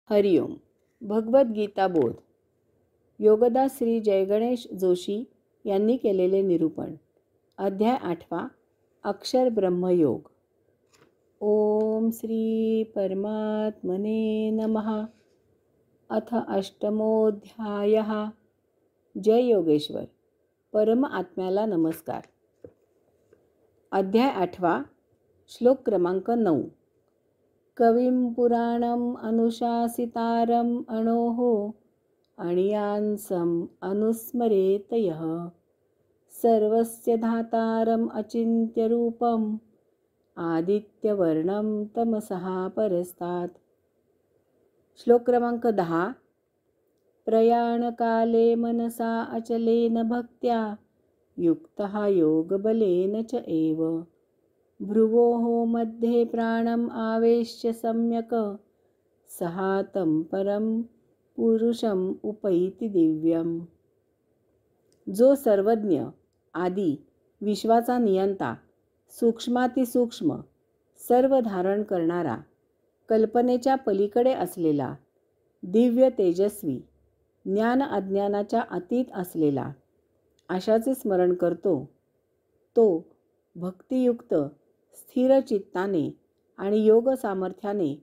हरिओम. भगवद्गीता बोध. योगदास श्री जयगणेश जोशी यांनी केलेले निरूपण. अध्याय 8. अक्षर ब्रह्मयोग. ओम श्री परमात्मने नमः. अथ अष्टमोऽध्यायः. जय योगेश्वर. परम आत्म्याला नमस्कार. अध्याय 8. श्लोक क्रमांक 9. कविं पुराणम अनुशासितारम अणोः अणियांसम अनुस्मरेत यः सर्वस्य धातारम अचिन्त्य रूपम आदित्यवर्णम तमसः परस्तात्. श्लोक क्रमांक 10. प्रयाणकाले मनसा अचलेन भक्त्या युक्तः योगबलेन च एव भ्रुवोः मध्ये प्राणम आवेश्य सम्यक सहातं परम पुरुषम उपैति दिव्यम. जो सर्वज्ञ, आदी, विश्वाचा नियंता, सूक्ष्मातिसूक्ष्म, सर्व धारण करणारा, कल्पनेच्या पलीकडे असलेला, दिव्य तेजस्वी, ज्ञान अज्ञानाच्या अतीत असलेला, अशाचे स्मरण करतो, तो भक्तियुक्त स्थिर चित्ताने आणि योग सामर्थ्याने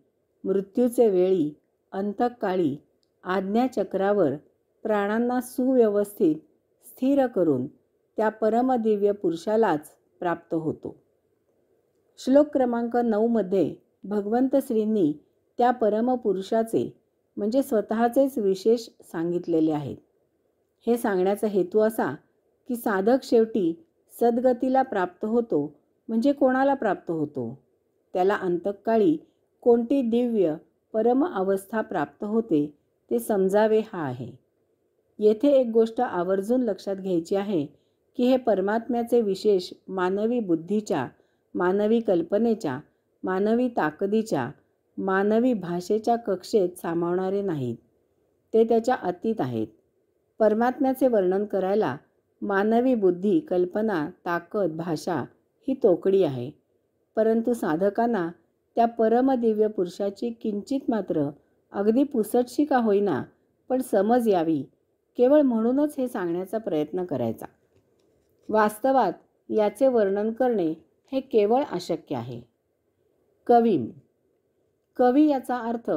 मृत्यूचे वेळी अंतःकाळी आज्ञाचक्रावर प्राणांना सुव्यवस्थित स्थिर करून त्या परमदिव्य पुरुषालाच प्राप्त होतो. श्लोक क्रमांक 9 मध्ये भगवंत श्रींनी त्या परमपुरुषाचे म्हणजे स्वतःचेच विशेष सांगितलेले आहेत. हे सांगण्याचा हेतू असा की साधक शेवटी सद्गतीला प्राप्त होतो म्हणजे कोणाला प्राप्त होतो? त्याला अंतःकाळी कोणती दिव्य परम अवस्था प्राप्त होते ते समजावे हा आहे. येथे एक गोष्ट आवर्जून लक्षात घ्यायची आहे की हे परमात्म्याचे विशेष मानवी बुद्धीच्या, मानवी कल्पनेच्या, मानवी ताकदीच्या, मानवी भाषेच्या कक्षेत सामावणारे नाहीत. ते त्याच्या अतीत आहेत. परमात्म्याचे वर्णन करायला मानवी बुद्धी, कल्पना, ताकद, भाषा ही तोकडी आहे. परंतु साधकांना त्या परमदिव्य पुरुषाची किंचित मात्र, अगदी पुसटशी का होईना, पण समज यावी, केवळ म्हणूनच हे सांगण्याचा प्रयत्न करायचा. वास्तवात याचे वर्णन करणे हे केवळ अशक्य आहे. कवीम. कवी याचा अर्थ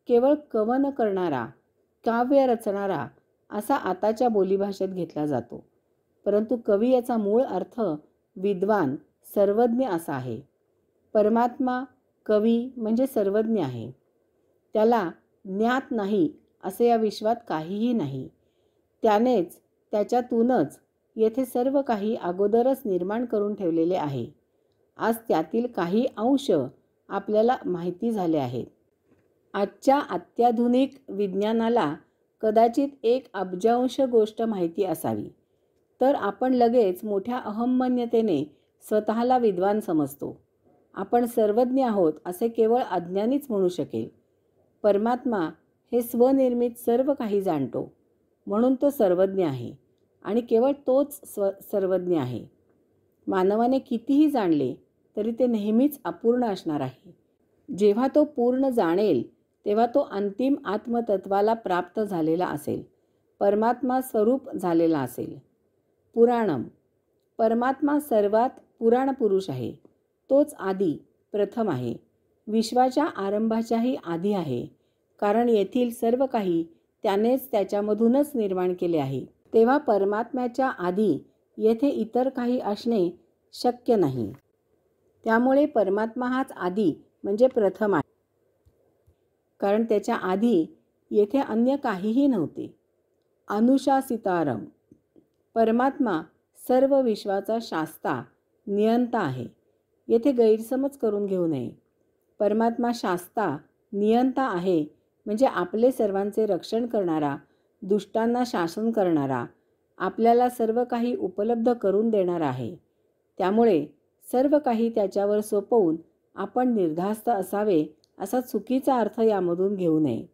केवळ कवन करणारा, काव्य रचणारा असा आताच्या बोलीभाषेत घेतला जातो. परंतु कवी याचा मूळ अर्थ विद्वान, सर्वज्ञ असा आहे. परमात्मा कवी म्हणजे सर्वज्ञ आहे. त्याला ज्ञात नाही असे या विश्वात काहीही नाही. त्यानेच, त्याच्यातूनच येथे सर्व काही अगोदरच निर्माण करून ठेवलेले आहे. आज त्यातील काही अंश आपल्याला माहिती झाले आहेत. आजच्या अत्याधुनिक विज्ञानाला कदाचित 1 अब्जांश गोष्ट माहिती असावी, तर आपण लगेच मोठ्या अहंमन्यतेने स्वतःला विद्वान समजतो. आपण सर्वज्ञ आहोत असे केवळ अज्ञानीच म्हणू शकेल. परमात्मा हे स्वनिर्मित सर्व काही जाणतो, म्हणून तो सर्वज्ञ आहे आणि केवळ तोच सर्वज्ञ आहे. मानवाने कितीही जाणले तरी ते नेहमीच अपूर्ण असणार आहे. जेव्हा तो पूर्ण जाणेल तेव्हा तो अंतिम आत्मतत्वाला प्राप्त झालेला असेल, परमात्मा स्वरूप झालेला असेल. पुराणम. परमात्मा सर्वात पुराण पुरुष आहे. तोच आदी, प्रथम आहे. विश्वाच्या आरंभाच्याही आधी आहे, कारण येथील सर्व काही त्यानेच त्याच्यामधूनच निर्माण केले आहे. तेव्हा परमात्म्याच्या आधी येथे इतर काही असणे शक्य नाही. त्यामुळे परमात्मा हाच आदी म्हणजे प्रथम आहे, कारण त्याच्या आधी येथे अन्य काहीही नव्हते. अनुशासितारम. परमात्मा सर्व विश्वाचा शास्ता, नियंता आहे. येथे गैरसमज करून घेऊ नये. परमात्मा शास्ता, नियंता आहे म्हणजे आपले सर्वांचे रक्षण करणारा, दुष्टांना शासन करणारा, आपल्याला सर्व काही उपलब्ध करून देणारा आहे. त्यामुळे सर्व काही त्याच्यावर सोपवून आपण निर्धास्त असावे असा चुकीचा अर्थ यामधून घेऊ नये.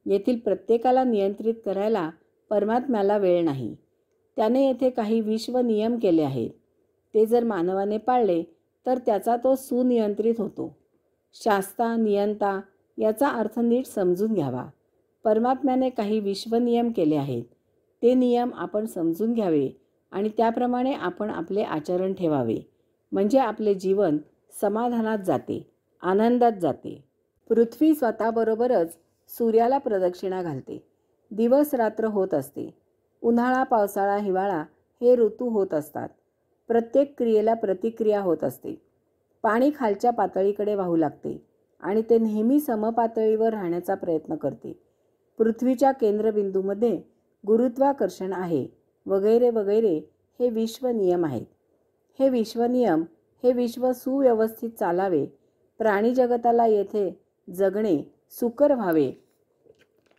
येथील प्रत्येकाला नियंत्रित करायला परमात्म्याला वेळ नाही. त्याने येथे काही विश्व नियम केले आहेत. ते जर मानवाने पाळले तर त्याचा तो सुनियंत्रित होतो. शास्ता, नियंता याचा अर्थ नीट समजून घ्यावा. परमात्म्याने काही विश्वनियम केले आहेत. ते नियम आपण समजून घ्यावे आणि त्याप्रमाणे आपण आपले आचरण ठेवावे. म्हणजे आपले जीवन समाधानात जाते, आनंदात जाते. पृथ्वी स्वतःबरोबरच सूर्याला प्रदक्षिणा घालते. दिवस रात्र होत असते. उन्हाळा, पावसाळा, हिवाळा हे ऋतू होत असतात. प्रत्येक क्रियेला प्रतिक्रिया होत असते. पाणी खालच्या पातळीकडे वाहू लागते आणि ते नेहमी समपातळीवर राहण्याचा प्रयत्न करते. पृथ्वीच्या केंद्रबिंदूमध्ये गुरुत्वाकर्षण आहे, वगैरे वगैरे हे विश्वनियम आहेत. हे विश्वनियम, हे विश्व सुव्यवस्थित चालावे, प्राणी जगताला येथे जगणे सुकर व्हावे,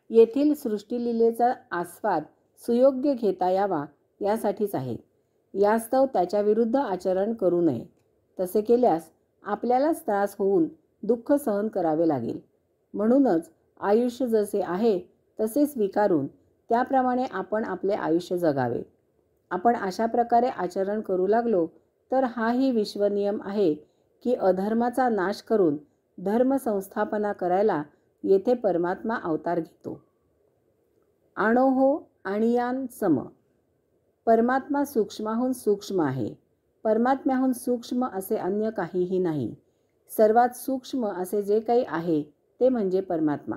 येथील सृष्टीलीलेचा आस्वाद सुयोग्य घेता यावा यासाठीच आहे. यास्तव त्याच्या विरुद्ध आचरण करू नये. तसे केल्यास आपल्यालाच त्रास होऊन दुःख सहन करावे लागेल. म्हणूनच आयुष्य जसे आहे तसे स्वीकारून त्याप्रमाणे आपण आपले आयुष्य जगावे. आपण अशा प्रकारे आचरण करू लागलो तर हाही विश्वनियम आहे की अधर्माचा नाश करून धर्म संस्थापना करायला येथे परमात्मा अवतार घेतो. आणोहो आणियान सम. परमात्मा सूक्ष्माहून सूक्ष्म आहे. परमात्म्याहून सूक्ष्म असे अन्य काहीही नाही. सर्वात सूक्ष्म असे जे काही आहे ते म्हणजे परमात्मा.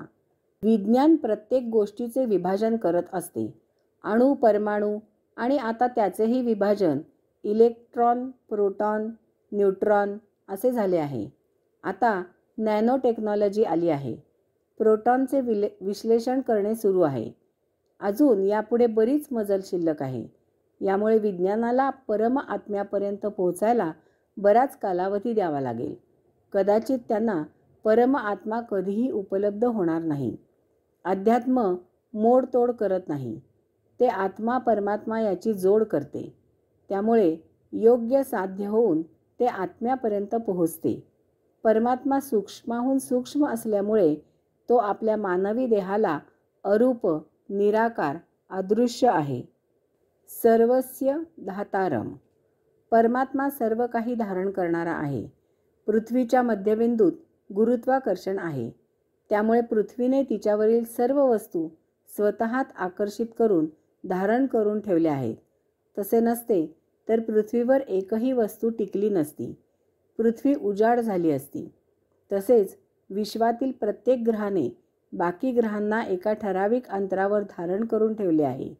विज्ञान प्रत्येक गोष्टीचे विभाजन करत असते. अणू, परमाणू आणि आता त्याचेही विभाजन इलेक्ट्रॉन, प्रोटॉन, न्यूट्रॉन असे झाले आहे. आता नॅनो टेक्नॉलॉजी आली आहे. प्रोटॉनचे विश्लेषण करणे सुरू आहे. अजून यापुढे बरीच मजल शिल्लक आहे. यामुळे विज्ञानाला परम आत्म्यापर्यंत पोहोचायला बराच कालावधी द्यावा लागेल. कदाचित त्यांना परम आत्मा कधीही उपलब्ध होणार नाही. अध्यात्म मोडतोड करत नाही. ते आत्मा परमात्मा याची जोड करते. त्यामुळे योग्य साध्य होऊन ते आत्म्यापर्यंत पोहोचते. परमात्मा सूक्ष्माहून सूक्ष्म असल्यामुळे तो आपल्या मानवी देहाला अरूप, निराकार, अदृश्य आहे. सर्वस्य धातारम. परमात्मा सर्व काही धारण करणारा आहे. पृथ्वीच्या मध्यबिंदूत गुरुत्वाकर्षण आहे. त्यामुळे पृथ्वीने तिच्यावरील सर्व वस्तू स्वतःत आकर्षित करून धारण करून ठेवल्या आहेत. तसे नसते तर पृथ्वीवर एकही वस्तू टिकली नसती. पृथ्वी उजाड झाली असती. तसेच विश्वातील प्रत्येक ग्रहाने बाकी ग्रहांना एका ठराविक अंतरावर धारण करून ठेवले आहे.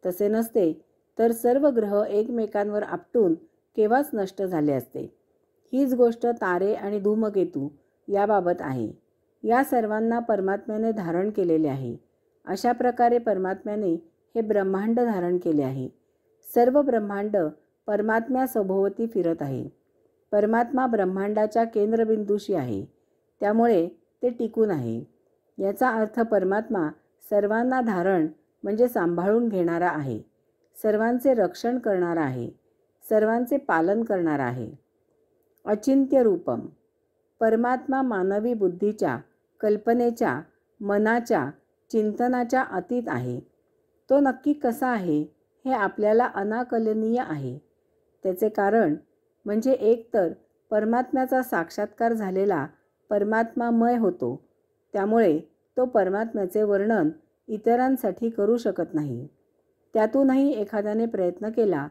तसे नसते तर सर्व ग्रह एकमेकांवर आपटून केव्हाच नष्ट झाले असते. हीच गोष्ट तारे आणि धूमकेतू याबाबत आहे. या सर्वांना परमात्म्याने धारण केलेले आहे. अशा प्रकारे परमात्म्याने हे ब्रह्मांड धारण केले आहे. सर्व ब्रह्मांड परमात्म्यासभोवती फिरत आहे. परमात्मा ब्रह्मांडाच्या केंद्रबिंदूशी आहे. त्यामुळे ते टिकून आहे. याचा अर्थ परमात्मा सर्वांना धारण म्हणजे सांभाळून घेणारा आहे. सर्वांचे रक्षण करणारा आहे. सर्वांचे पालन करणारा आहे. अचिंत्य रूपम. परमात्मा मानवी बुद्धीच्या, कल्पनेच्या, मनाच्या, चिंतनाच्या अतीत आहे. तो नक्की कसा आहे हे आपल्याला अनाकलनीय आहे. त्याचे कारण म्हणजे एकतर परमात्म्याचा साक्षात्कार झालेला परमात्मामय होतो. त्यामुळे तो परमात्म्याचे वर्णन इतरांसाठी करू शकत नाही. त्यातूनही एखाद्याने प्रयत्न केला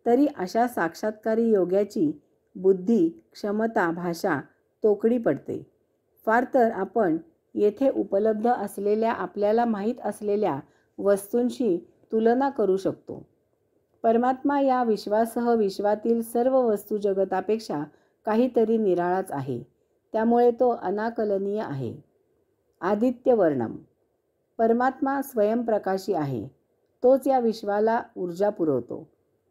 तरी अशा साक्षात्कारी योग्याची बुद्धी, क्षमता, भाषा तोकडी पडते. फार तर आपण येथे उपलब्ध असलेल्या आपल्याला माहीत असलेल्या वस्तूंशी तुलना करू शकतो. परमात्मा या विश्वासह विश्वातील सर्व वस्तू जगतापेक्षा काहीतरी निराळाच आहे. त्यामुळे तो अनाकलनीय आहे. आदित्यवर्णम. परमात्मा स्वयंप्रकाशी आहे. तोच या विश्वाला ऊर्जा पुरवतो.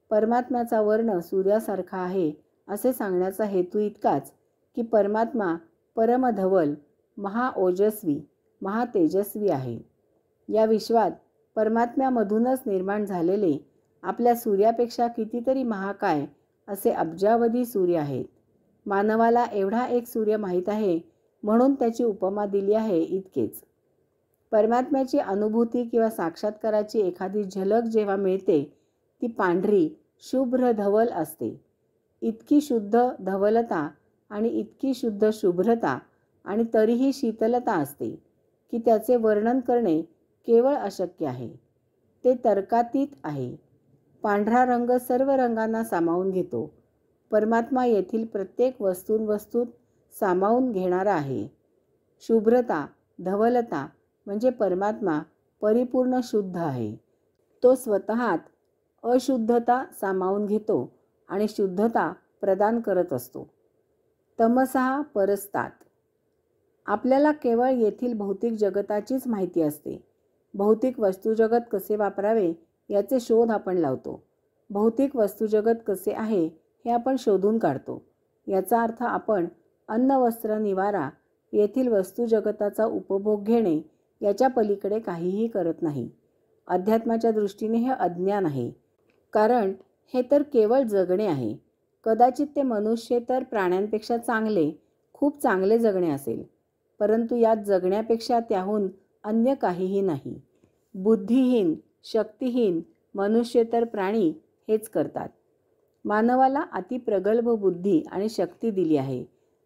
परमात्म्याचा वर्ण सूर्यासारखा आहे असे सांगण्याचा हेतू इतकाच की परमात्मा परमधवल, महाओजस्वी, महातेजस्वी आहे. या विश्वात परमात्म्यामधूनच निर्माण झालेले आपल्या सूर्यापेक्षा कितीतरी महाकाय असे अब्जावधी सूर्य आहेत. मानवाला एवढा एक सूर्य माहीत आहे म्हणून त्याची उपमा दिली आहे इतकेच. परमात्म्याची अनुभूती किंवा साक्षात्काराची एखादी झलक जेव्हा मिळते ती पांढरी, शुभ्र धवल असते. इतकी शुद्ध धवलता आणि इतकी शुद्ध शुभ्रता आणि तरीही शीतलता असते की त्याचे वर्णन करणे केवळ अशक्य आहे. ते तर्कातीत आहे. पांढरा रंग सर्व रंगांना सामावून घेतो. परमात्मा येथील प्रत्येक वस्तूत सामावून घेणारा आहे. शुभ्रता, धवलता म्हणजे परमात्मा परिपूर्ण शुद्ध आहे. तो स्वतःत अशुद्धता सामावून घेतो आणि शुद्धता प्रदान करत असतो. तमसः परस्तात्. आपल्याला केवळ येथील भौतिक जगताचीच माहिती असते. भौतिक वस्तुजगत कसे वापरावे याचे शोध आपण लावतो. भौतिक वस्तुजगत कसे आहे हे आपण शोधून काढतो. याचा अर्थ आपण अन्न, वस्त्र, निवारा येथील वस्तुजगताचा उपभोग घेणे याच्या पलीकडे काहीही करत नाही. अध्यात्माच्या दृष्टीने हे अज्ञान आहे. कारण हे तर केवळ जगणे आहे. कदाचित ते मनुष्य तर प्राण्यांपेक्षा चांगले, खूप चांगले जगणे असेल, परंतु यात जगण्यापेक्षा त्याहून अन्य काहीही नाही. बुद्धिहीन, शक्तिहीन मनुष्येतर प्राणी हेच करतात. मानवाला अतिप्रगल्भ बुद्धी आणि शक्ती दिली आहे.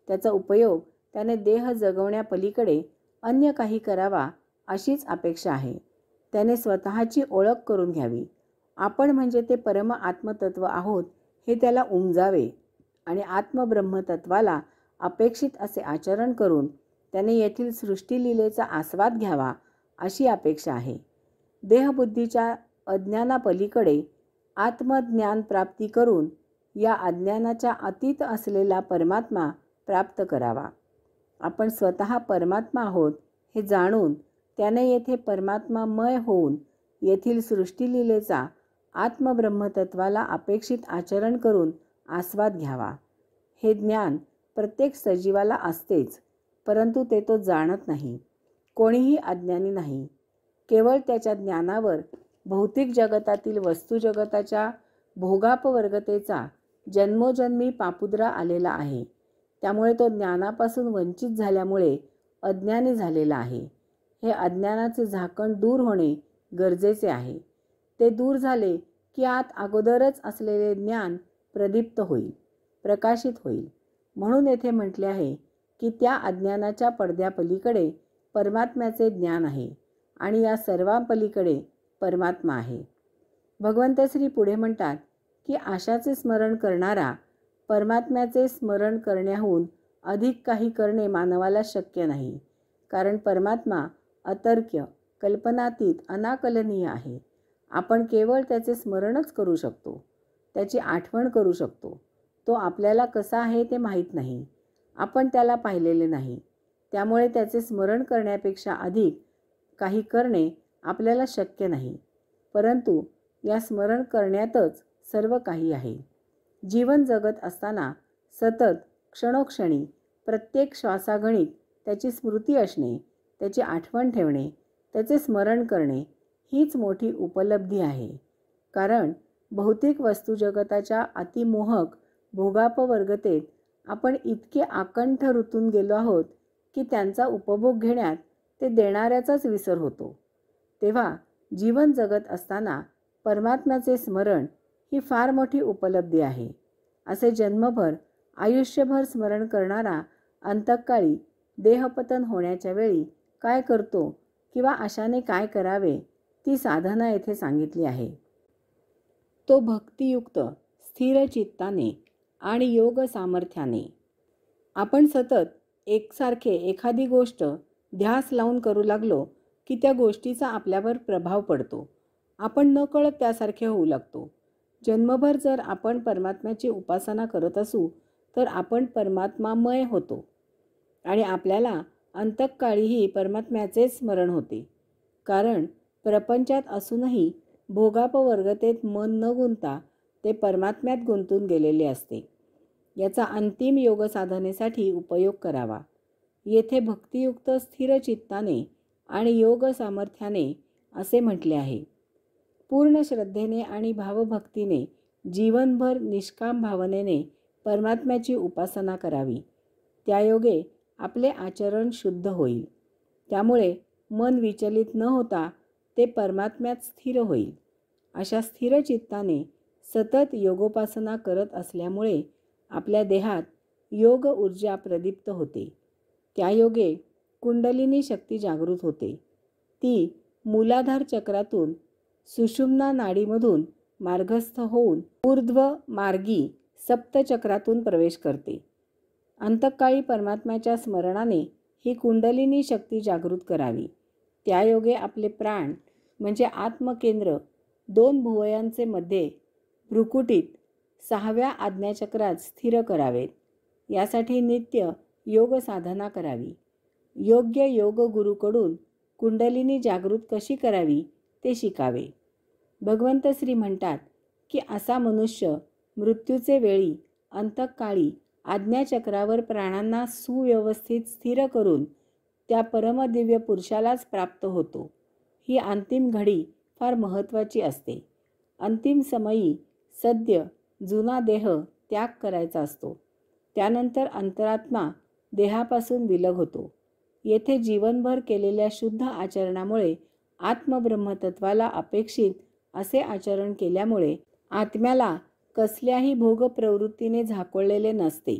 त्याचा उपयोग त्याने देह जगवण्यापलीकडे अन्य काही करावा अशीच अपेक्षा आहे. त्याने स्वतःची ओळख करून घ्यावी. आपण म्हणजे ते परम आत्मतत्व आहोत हे त्याला उमजावे आणि आत्मब्रह्मतत्वाला अपेक्षित असे आचरण करून त्याने येथील सृष्टीलीलेचा आस्वाद घ्यावा अशी अपेक्षा आहे. देहबुद्धीच्या अज्ञानापलीकडे आत्मज्ञान प्राप्ती करून या अज्ञानाच्या अतीत असलेला परमात्मा प्राप्त करावा. आपण स्वतः परमात्मा आहोत हे जाणून त्याने येथे परमात्मामय होऊन येथील सृष्टीलीलेचा आत्मब्रह्मतत्वाला अपेक्षित आचरण करून आस्वाद घ्यावा. हे ज्ञान प्रत्येक सजीवाला असतेच, परंतु ते तो जाणत नाही. कोणीही अज्ञानी नाही. केवळ त्याच्या ज्ञानावर भौतिक जगतातील वस्तुजगताच्या भोगापवर्गतेचा जन्मोजन्मी पापुद्रा आलेला आहे. त्यामुळे तो ज्ञानापासून वंचित झाल्यामुळे अज्ञानी झालेला आहे. हे अज्ञानाचे झाकण दूर होणे गरजेचे आहे. ते दूर झाले की आत अगोदरच असलेले ज्ञान प्रदीप्त होईल, प्रकाशित होईल. म्हणून येथे म्हटले आहे की त्या अज्ञानाच्या पडद्यापलीकडे परमात्म्याचे ज्ञान आहे आणि या सर्वांपलीकडे परमात्मा आहे. भगवंत श्री पुढे म्हणतात की आशाचे स्मरण करणारा परमात्म्याचे स्मरण करण्याहून अधिक काही करणे मानवाला शक्य नाही. कारण परमात्मा अतर्क्य, कल्पनातीत, अनाकलनीय आहे. आपण केवळ त्याचे स्मरणच करू शकतो, त्याची आठवण करू शकतो. तो आपल्याला कसा आहे ते माहीत नाही. आपण त्याला पाहिलेले नाही. त्यामुळे त्याचे स्मरण करण्यापेक्षा अधिक काही करणे आपल्याला शक्य नाही. परंतु या स्मरण करण्यातच सर्व काही आहे. जीवन जगत असताना सतत क्षणोक्षणी प्रत्येक श्वासागणिक त्याची स्मृती असणे, त्याची आठवण ठेवणे, त्याचे स्मरण करणे हीच मोठी उपलब्धी आहे. कारण भौतिक वस्तुजगताच्या अतिमोहक भोगापवर्गतेत आपण इतके आकंठ रुतून गेलो आहोत की त्यांचा उपभोग घेण्यात ते देणाऱ्याचाच विसर होतो. तेव्हा जीवन जगत असताना परमात्म्याचे स्मरण ही फार मोठी उपलब्धी आहे. असे जन्मभर, आयुष्यभर स्मरण करणारा अंतकाळी देहपतन होण्याच्या वेळी काय करतो किंवा अशाने काय करावे ती साधना येथे सांगितली आहे. तो भक्तियुक्त, स्थिर चित्ताने आणि योग सामर्थ्याने. आपण सतत एकसारखे एखादी गोष्ट ध्यास लावून करू लागलो की त्या गोष्टीचा आपल्यावर प्रभाव पडतो. आपण नकळत त्यासारखे होऊ लागतो. जन्मभर जर आपण परमात्म्याची उपासना करत असू तर आपण परमात्मामय होतो आणि आपल्याला अंतकाळीही परमात्म्याचेच स्मरण होते. कारण प्रपंचात असूनही भोगापवर्गतेत मन न गुंतता ते परमात्म्यात गुंतून गेलेले असते. याचा अंतिम योग साधनेसाठी उपयोग करावा. येथे भक्तियुक्त स्थिर चित्ताने आणि योग सामर्थ्याने असे म्हटले आहे. पूर्ण श्रद्धेने आणि भावभक्तीने जीवनभर निष्काम भावनेने परमात्म्याची उपासना करावी. त्यायोगे आपले आचरण शुद्ध होईल. त्यामुळे मन विचलित न होता ते परमात्म्यात स्थिर होईल. अशा स्थिर चित्ताने सतत योगोपासना करत असल्यामुळे आपल्या देहात योग ऊर्जा प्रदीप्त होते. त्यायोगे कुंडलिनी शक्ती जागृत होते. ती मूलाधार चक्रातून सुषुम्ना नाडीमधून मार्गस्थ होऊन ऊर्ध्व मार्गी सप्तचक्रातून प्रवेश करते. अंतकाळी परमात्म्याच्या स्मरणाने ही कुंडलिनी शक्ती जागृत करावी. त्यायोगे आपले प्राण म्हणजे आत्मकेंद्र 2 भुवयांचे मध्ये भ्रुकुटीत 6व्या आज्ञाचक्रात स्थिर करावेत. यासाठी नित्य योग साधना करावी. योग्य योग गुरुकडून कुंडलिनी जागृत कशी करावी ते शिकावे. भगवंत श्री म्हणतात की असा मनुष्य मृत्यूचे वेळी अंतकाळी आज्ञाचक्रावर प्राणांना सुव्यवस्थित स्थिर करून त्या परमदिव्य पुरुषालाच प्राप्त होतो. ही अंतिम घडी फार महत्त्वाची असते. अंतिम समयी सद्य जुना देह त्याग करायचा असतो. त्यानंतर अंतरात्मा देहापासून विलग होतो. येथे जीवनभर केलेल्या शुद्ध आचरणामुळे आत्मब्रह्मतत्वाला अपेक्षित असे आचरण केल्यामुळे आत्म्याला कसल्याही भोगप्रवृत्तीने झाकोळलेले नसते.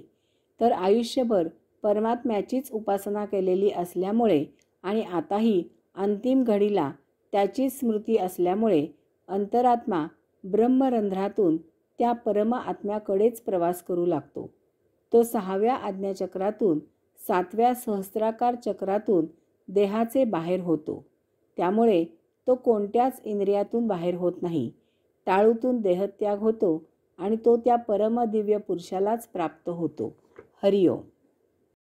तर आयुष्यभर परमात्म्याचीच उपासना केलेली असल्यामुळे आणि आताही अंतिम घडीला त्याची स्मृती असल्यामुळे अंतरात्मा ब्रह्मरंध्रातून त्या परम आत्म्याकडेच प्रवास करू लागतो. तो 6व्या आज्ञाचक्रातून 7व्या सहस्राकार चक्रातून देहाचे बाहेर होतो. त्यामुळे तो कोणत्याच इंद्रियातून बाहेर होत नाही. टाळूतून देहत्याग होतो आणि तो त्या परमदिव्य पुरुषालाच प्राप्त होतो. हरिओम.